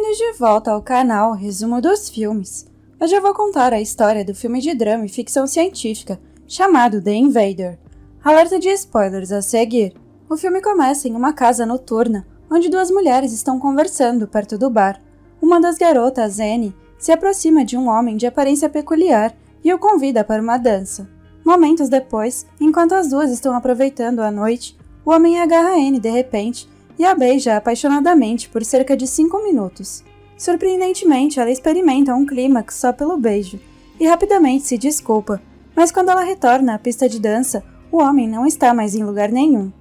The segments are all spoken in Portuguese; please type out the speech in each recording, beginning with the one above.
Bem-vindos de volta ao canal Resumo dos Filmes. Hoje eu vou contar a história do filme de drama e ficção científica chamado The Invader. Alerta de spoilers a seguir. O filme começa em uma casa noturna, onde duas mulheres estão conversando perto do bar. Uma das garotas, Annie, se aproxima de um homem de aparência peculiar e o convida para uma dança. Momentos depois, enquanto as duas estão aproveitando a noite, o homem agarra Annie de repente e a beija apaixonadamente por cerca de 5 minutos. Surpreendentemente, ela experimenta um clímax só pelo beijo e rapidamente se desculpa, mas quando ela retorna à pista de dança, o homem não está mais em lugar nenhum.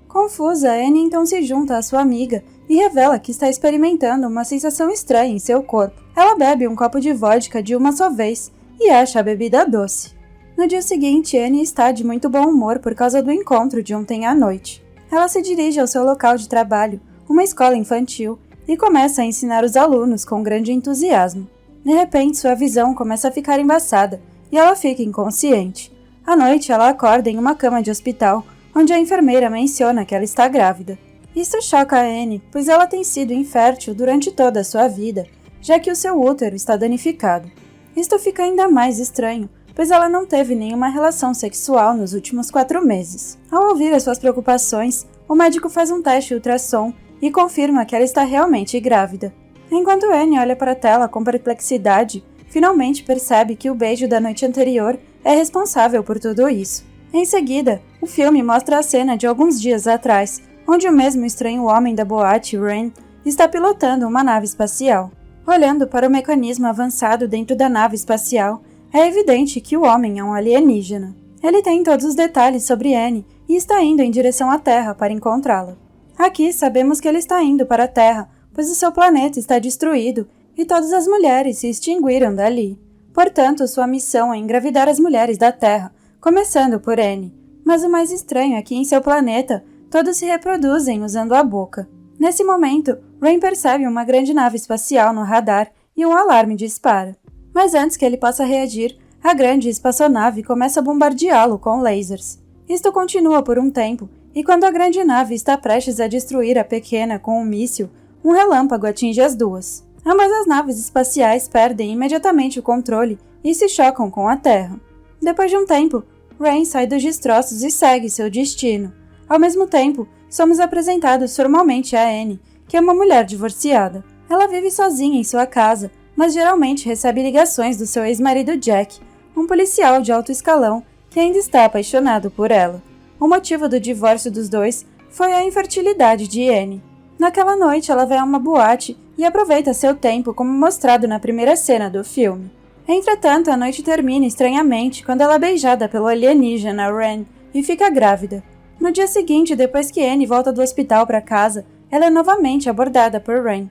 Confusa, Annie então se junta à sua amiga e revela que está experimentando uma sensação estranha em seu corpo. Ela bebe um copo de vodka de uma só vez e acha a bebida doce. No dia seguinte, Annie está de muito bom humor por causa do encontro de ontem à noite. Ela se dirige ao seu local de trabalho, uma escola infantil, e começa a ensinar os alunos com grande entusiasmo. De repente, sua visão começa a ficar embaçada e ela fica inconsciente. À noite, ela acorda em uma cama de hospital, onde a enfermeira menciona que ela está grávida. Isso choca a Annie, pois ela tem sido infértil durante toda a sua vida, já que o seu útero está danificado. Isto fica ainda mais estranho, pois ela não teve nenhuma relação sexual nos últimos 4 meses. Ao ouvir as suas preocupações, o médico faz um teste ultrassom e confirma que ela está realmente grávida. Enquanto Annie olha para a tela com perplexidade, finalmente percebe que o beijo da noite anterior é responsável por tudo isso. Em seguida, o filme mostra a cena de alguns dias atrás, onde o mesmo estranho homem da boate, Rain, está pilotando uma nave espacial. Olhando para o mecanismo avançado dentro da nave espacial, é evidente que o homem é um alienígena. Ele tem todos os detalhes sobre Annie e está indo em direção à Terra para encontrá-la. Aqui sabemos que ele está indo para a Terra, pois o seu planeta está destruído e todas as mulheres se extinguiram dali. Portanto, sua missão é engravidar as mulheres da Terra, começando por Annie. Mas o mais estranho é que em seu planeta, todos se reproduzem usando a boca. Nesse momento, Rain percebe uma grande nave espacial no radar e um alarme dispara. Mas antes que ele possa reagir, a grande espaçonave começa a bombardeá-lo com lasers. Isto continua por um tempo, e quando a grande nave está prestes a destruir a pequena com um míssil, um relâmpago atinge as duas. Ambas as naves espaciais perdem imediatamente o controle e se chocam com a Terra. Depois de um tempo, Rain sai dos destroços e segue seu destino. Ao mesmo tempo, somos apresentados formalmente a Annie, que é uma mulher divorciada. Ela vive sozinha em sua casa, mas geralmente recebe ligações do seu ex-marido Jack, um policial de alto escalão que ainda está apaixonado por ela. O motivo do divórcio dos dois foi a infertilidade de Annie. Naquela noite, ela vai a uma boate e aproveita seu tempo como mostrado na primeira cena do filme. Entretanto, a noite termina estranhamente quando ela é beijada pelo alienígena Ren e fica grávida. No dia seguinte, depois que Annie volta do hospital para casa, ela é novamente abordada por Ren.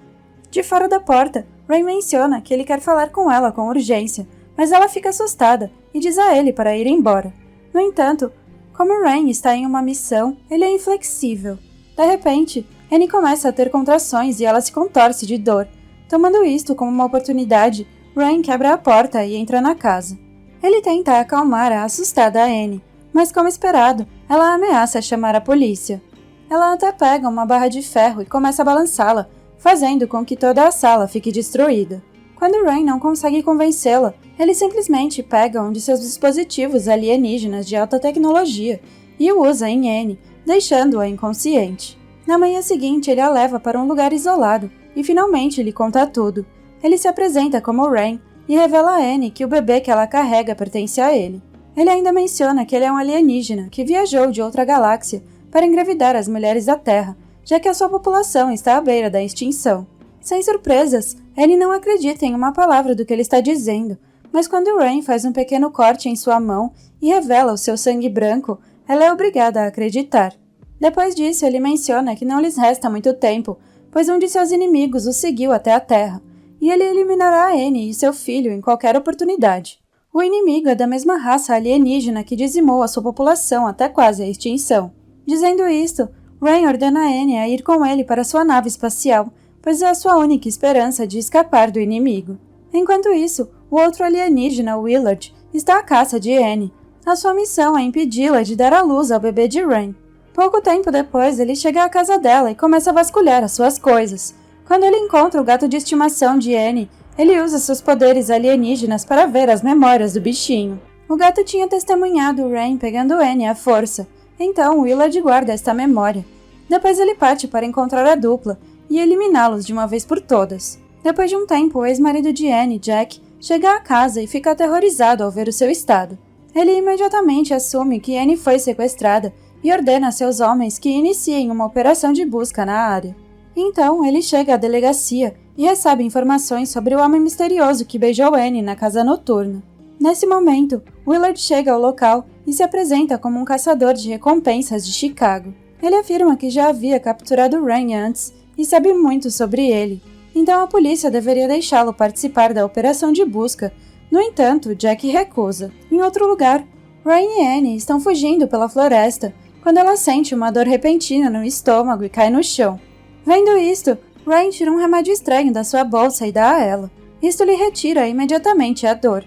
De fora da porta, Rain menciona que ele quer falar com ela com urgência, mas ela fica assustada e diz a ele para ir embora. No entanto, como Rain está em uma missão, ele é inflexível. De repente, Annie começa a ter contrações e ela se contorce de dor. Tomando isto como uma oportunidade, Rain quebra a porta e entra na casa. Ele tenta acalmar a assustada Annie, mas como esperado, ela ameaça chamar a polícia. Ela até pega uma barra de ferro e começa a balançá-la, fazendo com que toda a sala fique destruída. Quando Rain não consegue convencê-la, ele simplesmente pega um de seus dispositivos alienígenas de alta tecnologia e o usa em Annie, deixando-a inconsciente. Na manhã seguinte, ele a leva para um lugar isolado e finalmente lhe conta tudo. Ele se apresenta como Rain e revela a Annie que o bebê que ela carrega pertence a ele. Ele ainda menciona que ele é um alienígena que viajou de outra galáxia para engravidar as mulheres da Terra, já que a sua população está à beira da extinção. Sem surpresas, Annie não acredita em uma palavra do que ele está dizendo, mas quando Rain faz um pequeno corte em sua mão e revela o seu sangue branco, ela é obrigada a acreditar. Depois disso, ele menciona que não lhes resta muito tempo, pois um de seus inimigos o seguiu até a Terra, e ele eliminará Annie e seu filho em qualquer oportunidade. O inimigo é da mesma raça alienígena que dizimou a sua população até quase a extinção. Dizendo isto, Rain ordena a Annie a ir com ele para sua nave espacial, pois é a sua única esperança de escapar do inimigo. Enquanto isso, o outro alienígena, Willard, está à caça de Annie. A sua missão é impedi-la de dar à luz ao bebê de Rain. Pouco tempo depois, ele chega à casa dela e começa a vasculhar as suas coisas. Quando ele encontra o gato de estimação de Annie, ele usa seus poderes alienígenas para ver as memórias do bichinho. O gato tinha testemunhado Rain pegando Annie à força, então Willard guarda esta memória. Depois ele parte para encontrar a dupla e eliminá-los de uma vez por todas. Depois de um tempo, o ex-marido de Annie, Jack, chega à casa e fica aterrorizado ao ver o seu estado. Ele imediatamente assume que Annie foi sequestrada e ordena a seus homens que iniciem uma operação de busca na área. Então, ele chega à delegacia e recebe informações sobre o homem misterioso que beijou Annie na casa noturna. Nesse momento, Willard chega ao local e se apresenta como um caçador de recompensas de Chicago. Ele afirma que já havia capturado Rain antes e sabe muito sobre ele, então a polícia deveria deixá-lo participar da operação de busca. No entanto, Jack recusa. Em outro lugar, Rain e Annie estão fugindo pela floresta quando ela sente uma dor repentina no estômago e cai no chão. Vendo isto, Rain tira um remédio estranho da sua bolsa e dá a ela. Isto lhe retira imediatamente a dor.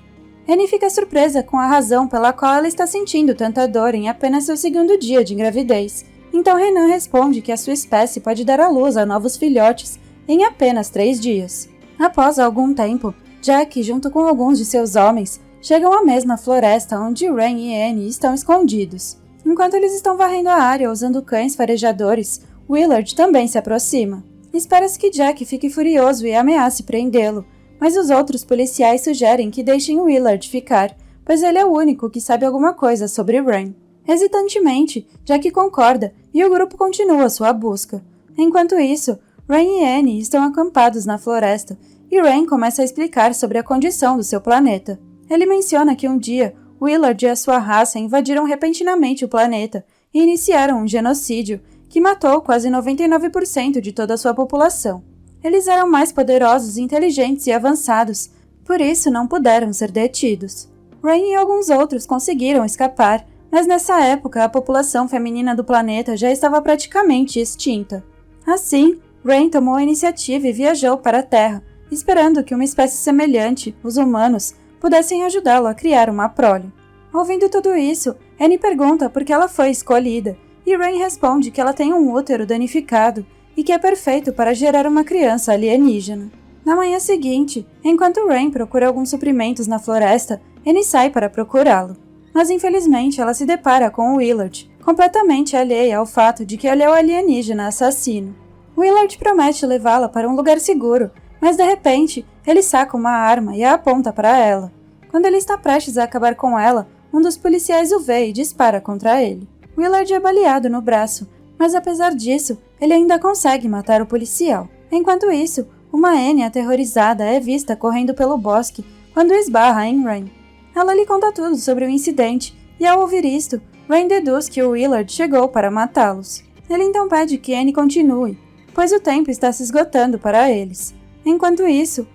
Annie fica surpresa com a razão pela qual ela está sentindo tanta dor em apenas seu segundo dia de gravidez. Então Renan responde que a sua espécie pode dar à luz a novos filhotes em apenas 3 dias. Após algum tempo, Jack, junto com alguns de seus homens, chegam à mesma floresta onde Rain e Annie estão escondidos. Enquanto eles estão varrendo a área usando cães farejadores, Willard também se aproxima. Espera-se que Jack fique furioso e ameace prendê-lo, mas os outros policiais sugerem que deixem Willard ficar, pois ele é o único que sabe alguma coisa sobre Rain. Hesitantemente, Jack concorda e o grupo continua sua busca. Enquanto isso, Rain e Annie estão acampados na floresta e Rain começa a explicar sobre a condição do seu planeta. Ele menciona que um dia, Willard e a sua raça invadiram repentinamente o planeta e iniciaram um genocídio que matou quase 99% de toda a sua população. Eles eram mais poderosos, inteligentes e avançados, por isso não puderam ser detidos. Rain e alguns outros conseguiram escapar, mas nessa época a população feminina do planeta já estava praticamente extinta. Assim, Rain tomou a iniciativa e viajou para a Terra, esperando que uma espécie semelhante, os humanos, pudessem ajudá-lo a criar uma prole. Ouvindo tudo isso, Annie pergunta por que ela foi escolhida, e Rain responde que ela tem um útero danificado e que é perfeito para gerar uma criança alienígena. Na manhã seguinte, enquanto Rain procura alguns suprimentos na floresta, Annie sai para procurá-lo. Mas infelizmente ela se depara com Willard, completamente alheia ao fato de que ele é o alienígena assassino. Willard promete levá-la para um lugar seguro, mas de repente ele saca uma arma e a aponta para ela. Quando ele está prestes a acabar com ela, um dos policiais o vê e dispara contra ele. Willard é baleado no braço, mas apesar disso, ele ainda consegue matar o policial. Enquanto isso, uma Annie aterrorizada é vista correndo pelo bosque quando esbarra em Rain. Ela lhe conta tudo sobre o incidente, e ao ouvir isto, Rain deduz que o Willard chegou para matá-los. Ele então pede que Annie continue, pois o tempo está se esgotando para eles. Enquanto isso,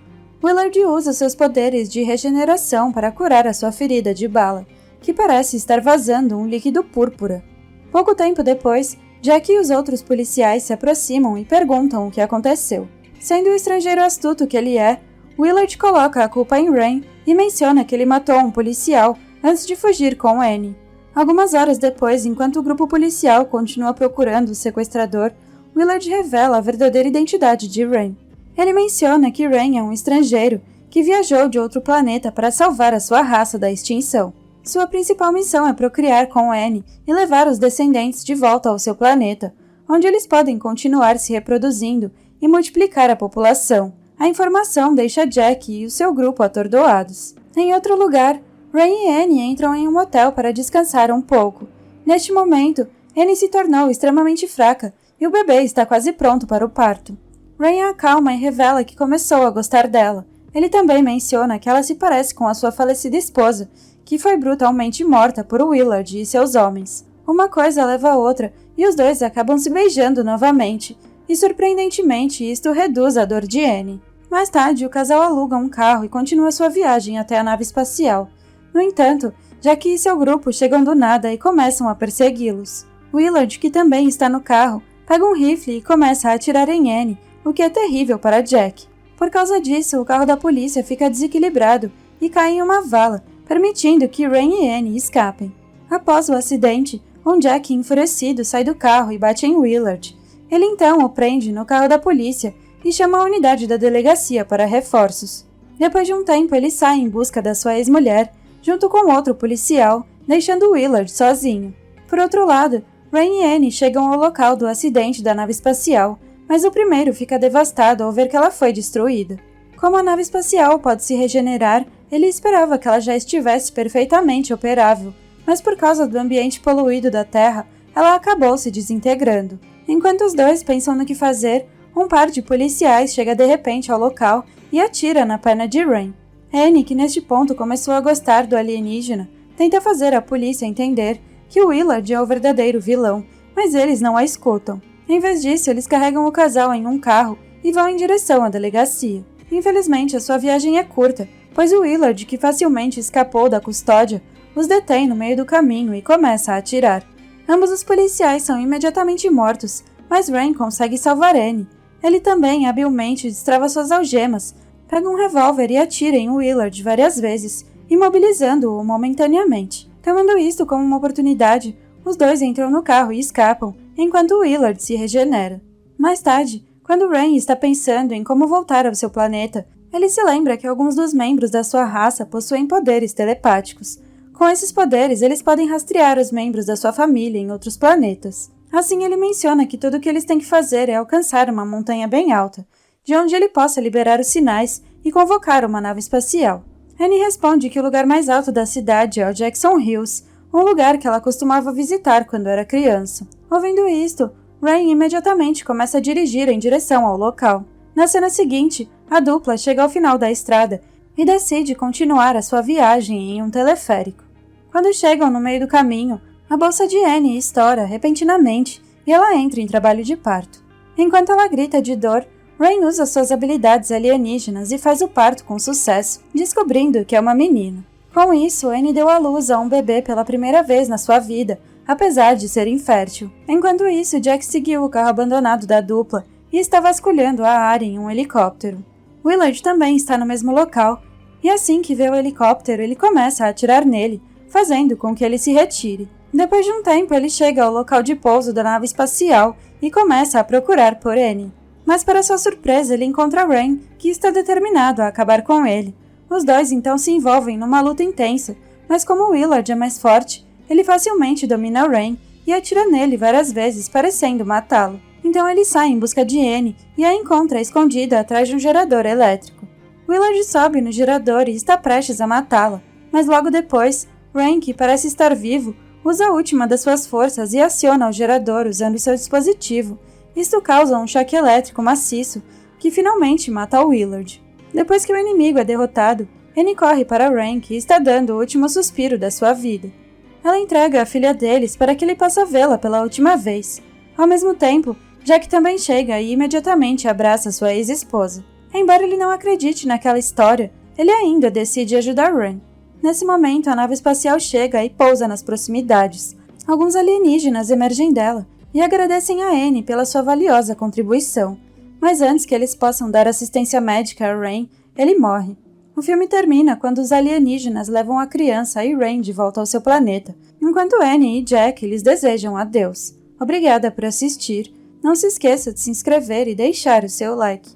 Willard usa seus poderes de regeneração para curar a sua ferida de bala, que parece estar vazando um líquido púrpura. Pouco tempo depois, Jack e os outros policiais se aproximam e perguntam o que aconteceu. Sendo o estrangeiro astuto que ele é, Willard coloca a culpa em Rain e menciona que ele matou um policial antes de fugir com Annie. Algumas horas depois, enquanto o grupo policial continua procurando o sequestrador, Willard revela a verdadeira identidade de Rain. Ele menciona que Rain é um estrangeiro que viajou de outro planeta para salvar a sua raça da extinção. Sua principal missão é procriar com Annie e levar os descendentes de volta ao seu planeta, onde eles podem continuar se reproduzindo e multiplicar a população. A informação deixa Jack e o seu grupo atordoados. Em outro lugar, Rain e Annie entram em um motel para descansar um pouco. Neste momento, Annie se tornou extremamente fraca e o bebê está quase pronto para o parto. Rain a acalma e revela que começou a gostar dela. Ele também menciona que ela se parece com a sua falecida esposa, que foi brutalmente morta por Willard e seus homens. Uma coisa leva a outra e os dois acabam se beijando novamente, e surpreendentemente isto reduz a dor de Annie. Mais tarde, o casal aluga um carro e continua sua viagem até a nave espacial. No entanto, Jack e seu grupo chegam do nada e começam a persegui-los. Willard, que também está no carro, pega um rifle e começa a atirar em Annie, o que é terrível para Jack. Por causa disso, o carro da polícia fica desequilibrado e cai em uma vala, permitindo que Rain e Annie escapem. Após o acidente, um Jack enfurecido sai do carro e bate em Willard. Ele então o prende no carro da polícia e chama a unidade da delegacia para reforços. Depois de um tempo, ele sai em busca da sua ex-mulher, junto com outro policial, deixando Willard sozinho. Por outro lado, Rain e Annie chegam ao local do acidente da nave espacial, mas o primeiro fica devastado ao ver que ela foi destruída. Como a nave espacial pode se regenerar, ele esperava que ela já estivesse perfeitamente operável, mas por causa do ambiente poluído da Terra, ela acabou se desintegrando. Enquanto os dois pensam no que fazer, um par de policiais chega de repente ao local e atira na perna de Rain. Annie, que neste ponto começou a gostar do alienígena, tenta fazer a polícia entender que o Willard é o verdadeiro vilão, mas eles não a escutam. Em vez disso, eles carregam o casal em um carro e vão em direção à delegacia. Infelizmente, a sua viagem é curta, pois o Willard, que facilmente escapou da custódia, os detém no meio do caminho e começa a atirar. Ambos os policiais são imediatamente mortos, mas Rain consegue salvar Annie. Ele também habilmente destrava suas algemas, pega um revólver e atira em Willard várias vezes, imobilizando-o momentaneamente. Tomando isto como uma oportunidade, os dois entram no carro e escapam, enquanto Willard se regenera. Mais tarde, quando Rain está pensando em como voltar ao seu planeta, ele se lembra que alguns dos membros da sua raça possuem poderes telepáticos. Com esses poderes, eles podem rastrear os membros da sua família em outros planetas. Assim, ele menciona que tudo o que eles têm que fazer é alcançar uma montanha bem alta, de onde ele possa liberar os sinais e convocar uma nave espacial. Annie responde que o lugar mais alto da cidade é o Jackson Hills, um lugar que ela costumava visitar quando era criança. Ouvindo isto, Rain imediatamente começa a dirigir em direção ao local. Na cena seguinte, a dupla chega ao final da estrada e decide continuar a sua viagem em um teleférico. Quando chegam no meio do caminho, a bolsa de Annie estoura repentinamente e ela entra em trabalho de parto. Enquanto ela grita de dor, Rain usa suas habilidades alienígenas e faz o parto com sucesso, descobrindo que é uma menina. Com isso, Annie deu à luz a um bebê pela primeira vez na sua vida, apesar de ser infértil. Enquanto isso, Jack seguiu o carro abandonado da dupla e está vasculhando a área em um helicóptero. Willard também está no mesmo local, e assim que vê o helicóptero, ele começa a atirar nele, fazendo com que ele se retire. Depois de um tempo, ele chega ao local de pouso da nave espacial e começa a procurar por Annie. Mas para sua surpresa, ele encontra Rain, que está determinado a acabar com ele. Os dois então se envolvem numa luta intensa, mas como Willard é mais forte, ele facilmente domina Rain e atira nele várias vezes, parecendo matá-lo. Então ele sai em busca de Annie e a encontra escondida atrás de um gerador elétrico. Willard sobe no gerador e está prestes a matá-la, mas logo depois, Rain, que parece estar vivo, usa a última das suas forças e aciona o gerador usando seu dispositivo. Isto causa um choque elétrico maciço, que finalmente mata o Willard. Depois que o inimigo é derrotado, Annie corre para Rain, que está dando o último suspiro da sua vida. Ela entrega a filha deles para que ele possa vê-la pela última vez. Ao mesmo tempo, Jack também chega e imediatamente abraça sua ex-esposa. Embora ele não acredite naquela história, ele ainda decide ajudar Rain. Nesse momento, a nave espacial chega e pousa nas proximidades. Alguns alienígenas emergem dela e agradecem a Annie pela sua valiosa contribuição. Mas antes que eles possam dar assistência médica a Rain, ele morre. O filme termina quando os alienígenas levam a criança e Rain de volta ao seu planeta, enquanto Annie e Jack lhes desejam adeus. Obrigada por assistir. Não se esqueça de se inscrever e deixar o seu like.